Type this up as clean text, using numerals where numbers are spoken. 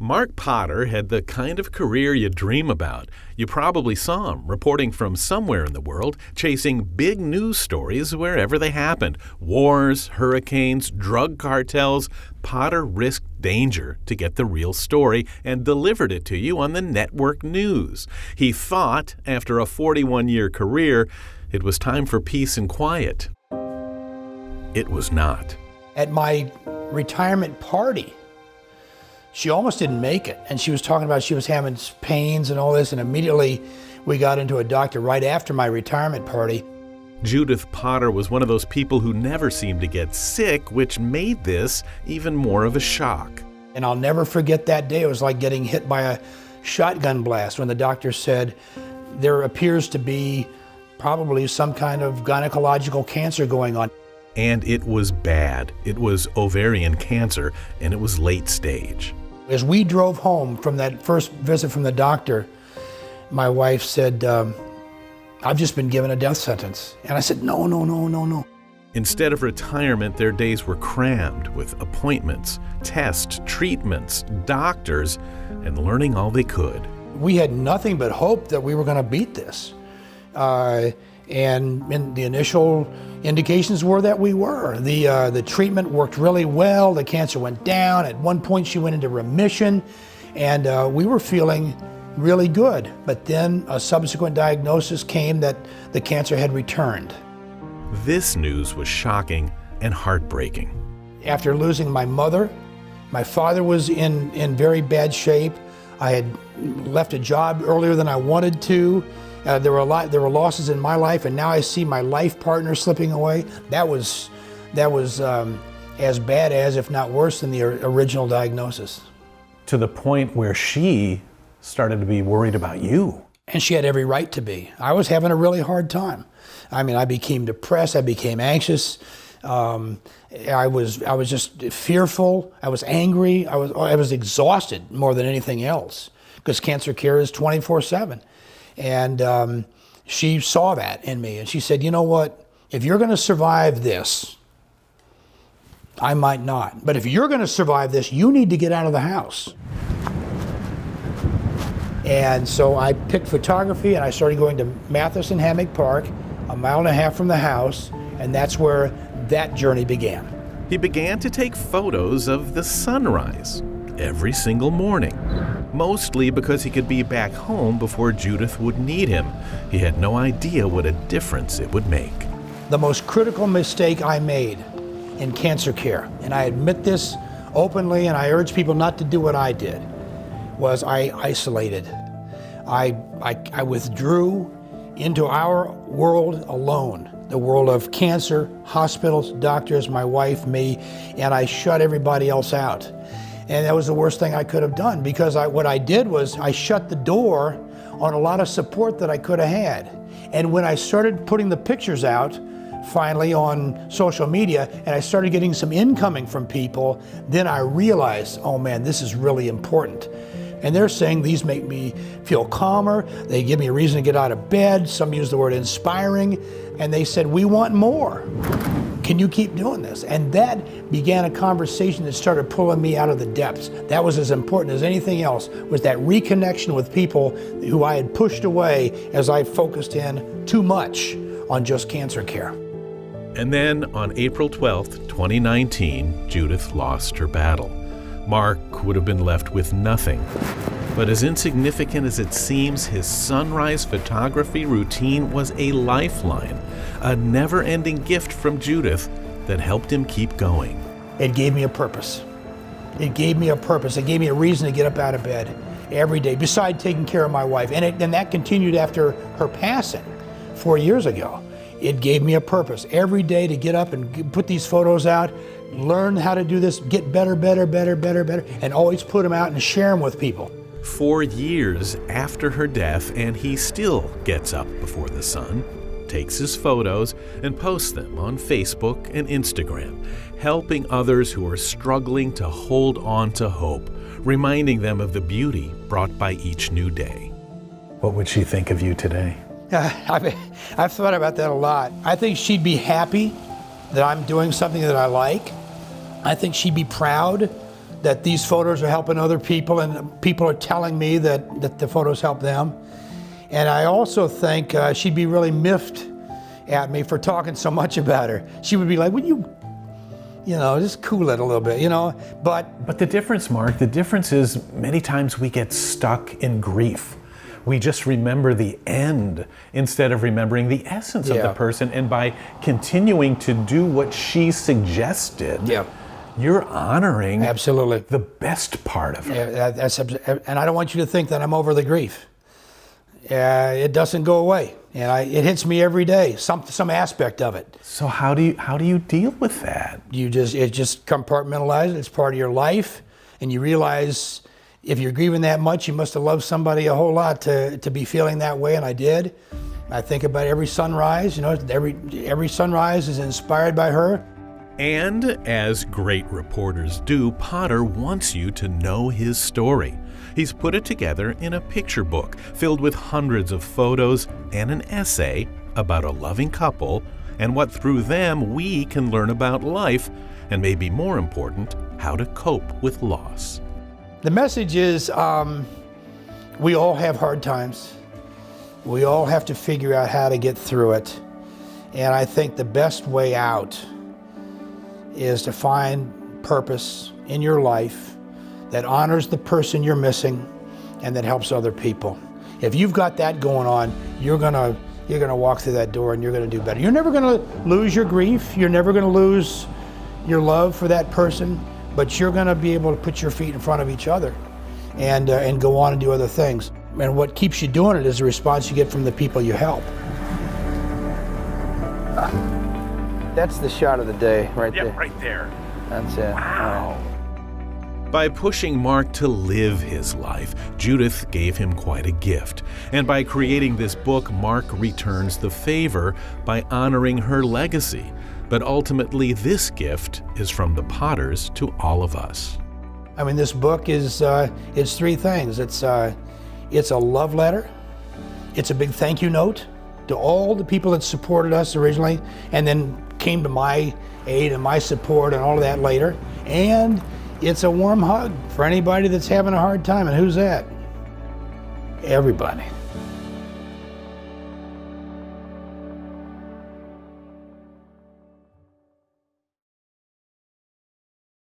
Mark Potter had the kind of career you dream about. You probably saw him reporting from somewhere in the world, chasing big news stories wherever they happened. Wars, hurricanes, drug cartels. Potter risked danger to get the real story and delivered it to you on the network news. He thought, after a 41-year career, it was time for peace and quiet. It was not. At my retirement party, she almost didn't make it, and she was talking about she was having pains and all this, and immediately we got into a doctor right after my retirement party. Judith Potter was one of those people who never seemed to get sick, which made this even more of a shock. And I'll never forget that day. It was like getting hit by a shotgun blast when the doctor said, there appears to be probably some kind of gynecological cancer going on. And it was bad. It was ovarian cancer, and it was late stage. As we drove home from that first visit from the doctor, my wife said, I've just been given a death sentence. And I said, no, no, no, no, no. Instead of retirement, their days were crammed with appointments, tests, treatments, doctors, and learning all they could. We had nothing but hope that we were going to beat this. And the initial indications were that we were. The treatment worked really well. The cancer went down. At one point, she went into remission, and we were feeling really good. But then a subsequent diagnosis came that the cancer had returned. This news was shocking and heartbreaking. After losing my mother, my father was in very bad shape. I had left a job earlier than I wanted to. There were losses in my life, and now I see my life partner slipping away. That was as bad as, if not worse, than the original diagnosis. To the point where she started to be worried about you. And she had every right to be. I was having a really hard time. I mean, I became depressed. I became anxious. I was just fearful. I was angry. I was exhausted more than anything else, because cancer care is 24/7. And she saw that in me, and she said, you know what, if you're going to survive this, I might not. But if you're going to survive this, you need to get out of the house. And so I picked photography, and I started going to Matheson Hammock Park, a mile and a half from the house, and that's where that journey began. He began to take photos of the sunrise every single morning, mostly because he could be back home before Judith would need him. He had no idea what a difference it would make. The most critical mistake I made in cancer care, and I admit this openly, and I urge people not to do what I did, was I isolated. I withdrew into our world alone, the world of cancer, hospitals, doctors, my wife, me, and I shut everybody else out. And that was the worst thing I could have done, because what I did was I shut the door on a lot of support that I could have had. And when I started putting the pictures out, finally on social media, and I started getting some incoming from people, then I realized, oh man, this is really important. And they're saying these make me feel calmer, they give me a reason to get out of bed, some use the word inspiring, and they said, we want more. Can you keep doing this? And that began a conversation that started pulling me out of the depths. That was as important as anything else, was that reconnection with people who I had pushed away as I focused in too much on just cancer care. And then on April 12th, 2019, Judith lost her battle. Mark would have been left with nothing. But as insignificant as it seems, his sunrise photography routine was a lifeline, a never-ending gift from Judith that helped him keep going. It gave me a purpose. It gave me a purpose. It gave me a reason to get up out of bed every day, besides taking care of my wife. And that continued after her passing 4 years ago. It gave me a purpose every day to get up and put these photos out, learn how to do this, get better, better, better, better, better, and always put them out and share them with people. 4 years after her death, and he still gets up before the sun, takes his photos, and posts them on Facebook and Instagram, helping others who are struggling to hold on to hope, reminding them of the beauty brought by each new day. What would she think of you today? I've thought about that a lot. I think she'd be happy that I'm doing something that I like. I think she'd be proud that these photos are helping other people, and people are telling me that the photos help them. And I also think she'd be really miffed at me for talking so much about her. She would be like, would you know, just cool it a little bit, you know? But the difference, Mark, the difference is many times we get stuck in grief. We just remember the end instead of remembering the essence of the person. And by continuing to do what she suggested, you're honoring absolutely the best part of her. Yeah, and I don't want you to think that I'm over the grief. It doesn't go away, and it hits me every day, some aspect of it. So how do you deal with that? It just compartmentalize it. It's part of your life, and you realize if you're grieving that much, you must have loved somebody a whole lot to be feeling that way, and I did. I think about every sunrise. You know, every sunrise is inspired by her. And as great reporters do, Potter wants you to know his story. He's put it together in a picture book filled with hundreds of photos and an essay about a loving couple and what through them we can learn about life and, maybe more important, how to cope with loss. The message is we all have hard times. We all have to figure out how to get through it. And I think the best way out is to find purpose in your life that honors the person you're missing and that helps other people. If you've got that going on, you're gonna walk through that door and you're gonna do better. You're never gonna lose your grief. You're never gonna lose your love for that person, but you're gonna be able to put your feet in front of each other and go on and do other things. And what keeps you doing it is the response you get from the people you help. That's the shot of the day right there. Yep, right there. That's it. Wow. By pushing Mark to live his life, Judith gave him quite a gift. And by creating this book, Mark returns the favor by honoring her legacy. But ultimately, this gift is from the Potters to all of us. I mean, this book is it's three things. It's a love letter. It's a big thank you note to all the people that supported us originally and then came to my aid and my support and all of that later. And it's a warm hug for anybody that's having a hard time. And who's that? Everybody.